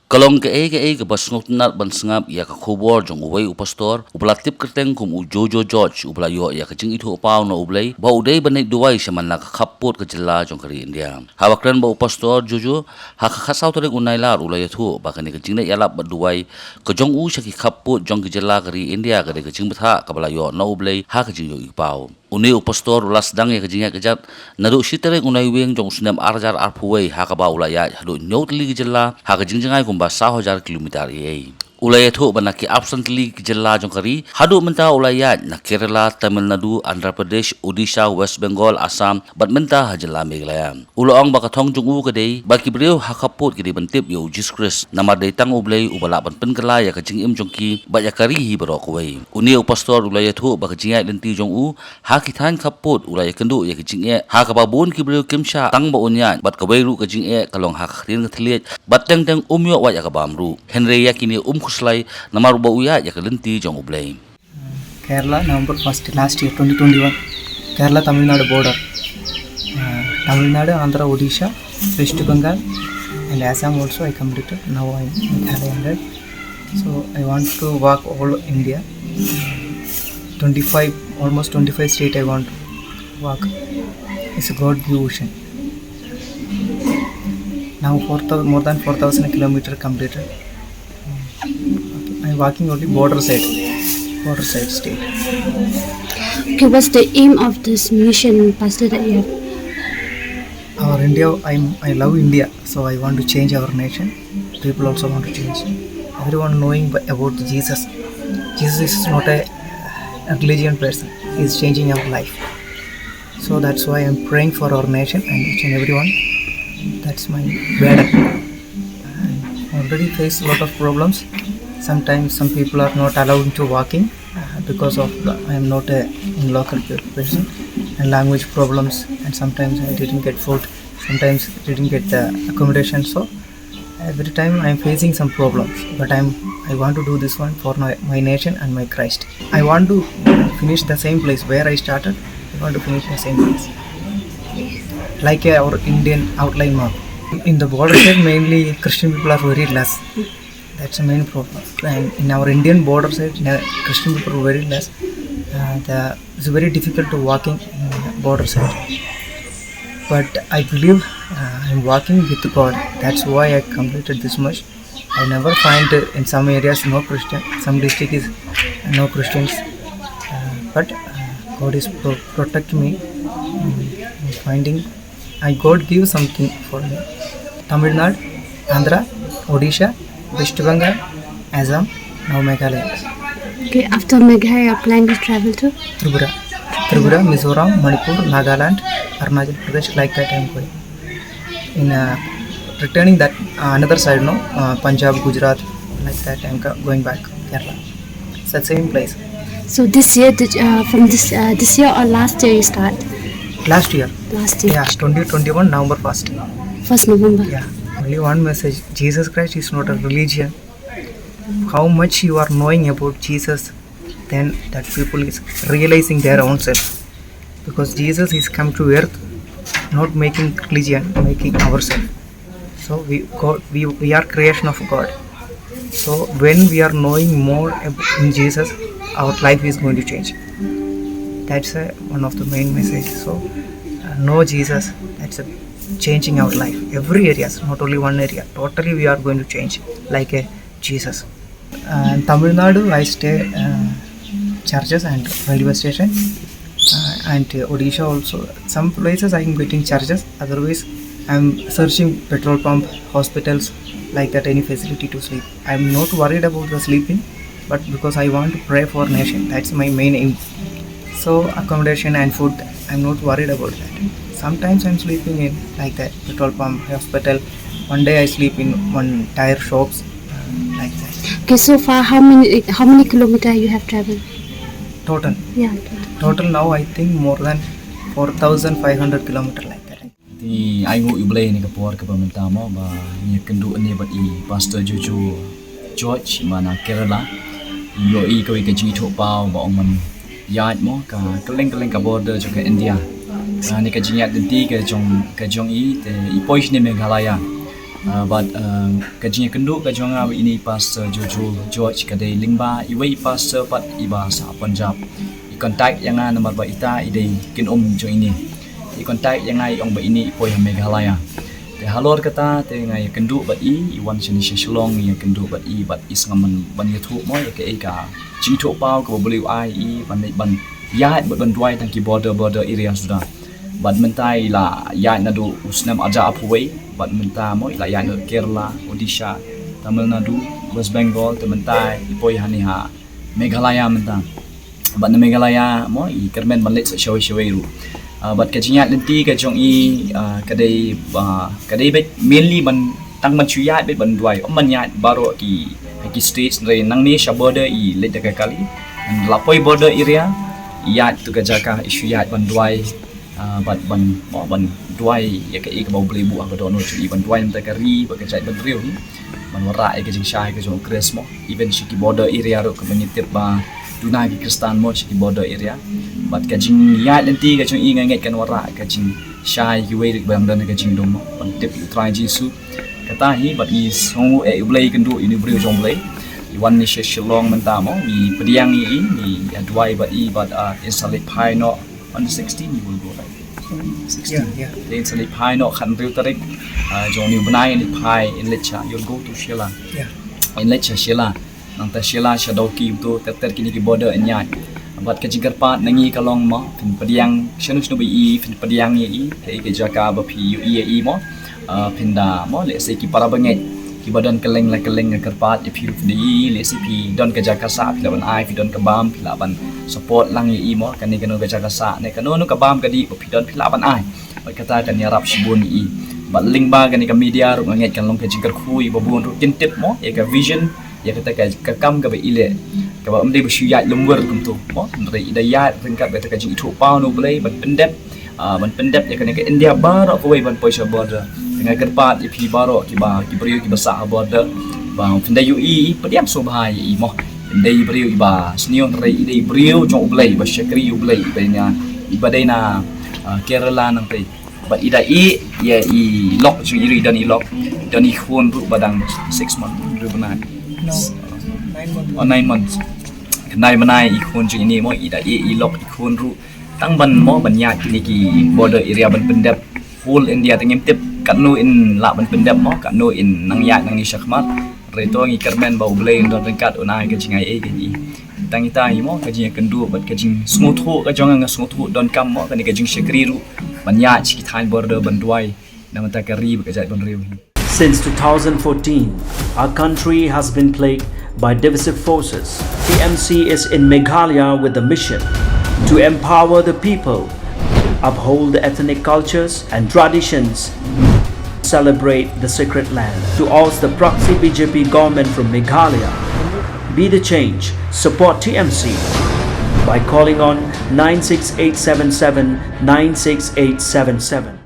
Kalong ke basngot nat ban sngap ya ka Khubor jong uwei upastor upla tip kerteng kum u Jojo George upla yo ya ka jing itu pau no ublei ba udei banai duai saman la ka khapot ka Jylla jong kari India hawakran ba upastor Jojo ha ka khasau tore unai lar ulai thu ba ka ni ka jing na yalap ba duai ka jong u shaki khapot jong ka Jylla kari India ka de ka jing batha ka bala yo no ublei ha ka jing yo ipau uni upastor ulas dang ya ka jing ya Kjat nadu sitere unai weng jong snem arjar arpuwei ha ka ba ulai ya hadu nyotli ka Jylla ha ka jing jingai kum ba 1,000 kilometer ei ulaya thu banaki absently Jylla jongkari hadu menta ulaya na Kerala Tamil Nadu Andhra Pradesh Odisha West Bengal Assam bat menta Jylla Meghalaya uloong bakathong jong u kadei baki breu hakapot kidi bantip yo Jesus Christ namar dei tang ublei ubala ban penkala ya kajing im jongki ba yakari hi barok wei uni upastor ulaya thu bakajing ai lenti jong u hakithan kapot ulaya kendu ya kajing e hakababun ki breu kimsha tang ba unya bat kawei ru kajing e kalong hakrin kathliet bat teng teng umyo wa yakabamru henry yakini kuslai namar ba uya ya kalenti jong ublei Kerala November 1st last year 2021 Kerala Tamil Nadu border Tamil Nadu Andhra Odisha West Bengal and Assam also I completed now I am Meghalaya so I want to walk all India 25 almost 25 state I want to walk it's a God ocean now more than 4,000 kilometer completed I'm walking only border side state. Okay, what's the aim of this mission, Pastor, that you have? Our India, I love India, so I want to change our nation. People also want to change. Everyone knowing about Jesus. Jesus is not a religion person. He is changing our life. So that's why I'm praying for our nation and each and everyone. That's my burden. I already face a lot of problems. Sometimes some people are not allowed to walking because of I am not a local person and language problems and sometimes I didn't get food, sometimes I didn't get accommodation. So every time I am facing some problems, but I want to do this one for my nation and my Christ. I want to finish the same place where I started. I want to finish the same place, like our Indian outline map. In the border side, mainly Christian people are very less. That's the main problem. And in our Indian border side, Christian people are very less. It's very difficult to walk in border side. But I believe I'm walking with God. That's why I completed this much. I never find in some areas no Christian, some district is no Christians. But God is protect me. Finding, God gives something for me. Tamil Nadu, Andhra, Odisha, West Bengal, Assam, now Meghalaya. Okay, after Meghalaya, you plan to travel to? Tripura, Mizoram, Manipur, Nagaland, Arunachal Pradesh, like that I am going. In returning that another side, no, Punjab, Gujarat, like that I am going back, Kerala. It's the same place. So this year, from this year or last year you start? Last year. Yeah, 2021 November 1st. 1st November. Yeah. Only one message. Jesus Christ is not a religion. How much you are knowing about Jesus, then that people is realizing their own self. Because Jesus is come to earth, not making religion, making ourselves. So we are creation of God. So when we are knowing more in Jesus, our life is going to change. That's one of the main messages. So know Jesus. That's changing our life. Every area, not only one area. Totally we are going to change like a Jesus. In Tamil Nadu, I stay churches and railway station. And Odisha also. Some places I am getting charges. Otherwise, I am searching petrol pump, hospitals, like that, any facility to sleep. I am not worried about the sleeping, but because I want to pray for nation. That's my main aim. So accommodation and food, I'm not worried about that. Sometimes I'm sleeping in like that petrol pump, hospital. One day I sleep in one tire shops, like that. Okay, so far how many kilometers you have traveled? Total. Yeah. Total now I think more than 4,500 kilometers like that. Thì anh ngồi bên này cái port cái bên ta mà như cái độ này bật Pastor Jojo George mà na Kerala, rồi cái chỉ thổ bao và ông mình Ïaid mo ka kaleng ka border cho cái India. Ni ka jingat denti ka jong te ipoish ni Meghalaya. but kajing kenduk kajonga ini pastor Jojo George kadai lingba iwei pastor pat iba sa Punjab I contact yang nomor ba ita idei kin jo ini I contact yang ai ong ba ini poi Meghalaya te halor kata te ngai kenduk ba I wan sini shalong ya kenduk ba I bat isngaman ban yathu mo ya ke ka jing tho pau ko beliau ai ban Ïaid ban duai tang ki border area sudah bat mentai la Ïaid na do usnam aja apuwei bat menta mo la Ïaid no Kerala Odisha Tamil Nadu West Bengal te mentai ipoi haniha Meghalaya menta bat na Meghalaya mo I kermen malit sa shawai ru bat kajinya lenti ka jong I kadai bet mainly ban tang man chu Ïaid bet ban duai man Ïaid baro ki states re nang ni sha border I le de kali lapoi border area Ïaid tu kajaka isu Ïaid ban duai bat ban duai ya ke ik bau beli buah ke dono cu ban duai mta kari ba kajai ban riu ban wara ke jing shai ke jong kres mo even shiki border area ro ke menitip ba duna ki kristan mo shiki border area bat ke jing Ïaid lenti ke jong I ngai kan wara ke jing shai kiwei bam dan ke jing dom ban tip Trai Jisu kata hi bat I songu blai kendu ini beriu jong blai Iwan ni shalong mentamo ni pediang ni duai bat I bat installate pai no on the 16 you will go right 16 Yeah. they installate pai no khan riu tarik jong ni benai ni pai in lecha you'll go to Jylla Yeah. in lecha Jylla nang ta Jylla shadow ki tu ter kini ki border Ïaid bat ke jingkar pat nangi kalong mo pin pediang shanu shnu bi pin pediang I he ke jaka ba pi I mo pinda mo le se ki para banget ki badan kylleng la kylleng kerpat if you di le se pi don ke jaka sa pi laban ai pi don ke bam pi laban support lang I mo kan ni kanu ke jaka sa ne kanu no ke bam ke di pi don pi laban ai bat kata kan yarap shibun I bat ling ba kan ni ke media ru nget kan long ke jingkar khui babun ru tintip mo ya ke vision ya kata ke kam ke ba ile ke ba amde bu Ïaid lumwer kum tu mo re ida Ïaid ringkat ba ke jing thu pau no blai ban pendep ya kan ke India bar ko wei ban poisa border dengan kerpat ipi baro ki beriu ki besar border bang pendai UI pediam so bahai I mo pendai beriu iba senior rei dei beriu jong blai ba shakri blai benya ibadaina Kerala nang tei but ida ya I lock ju iri dan I lock dan I khun ru badang 6 months ru banai No, 9 months. 9 months kenai manai I khun ju ini mo ida I lock I khun ru tang ban mo ban Ïaid ni ki border area ban pendep whole India tengim tip kat nu in la ban pendep mo kat nu in nang Ïaid nang ni syakmat reto ngi kermen bau blai don ringkat unai ke jingai ke ni tang ita hi mo ke jing kendu bat ke jing smuthu ke jong nga smuthu don kam mo ke ni ke jing shakri ru ban Ïaid ki thain border ban duai nam ta kari ke jai ban riu. Since 2014, our country has been plagued by divisive forces. TMC is in Meghalaya with the mission to empower the people, uphold the ethnic cultures and traditions, celebrate the sacred land. To oust the proxy BJP government from Meghalaya, be the change, support TMC by calling on 96877 96877.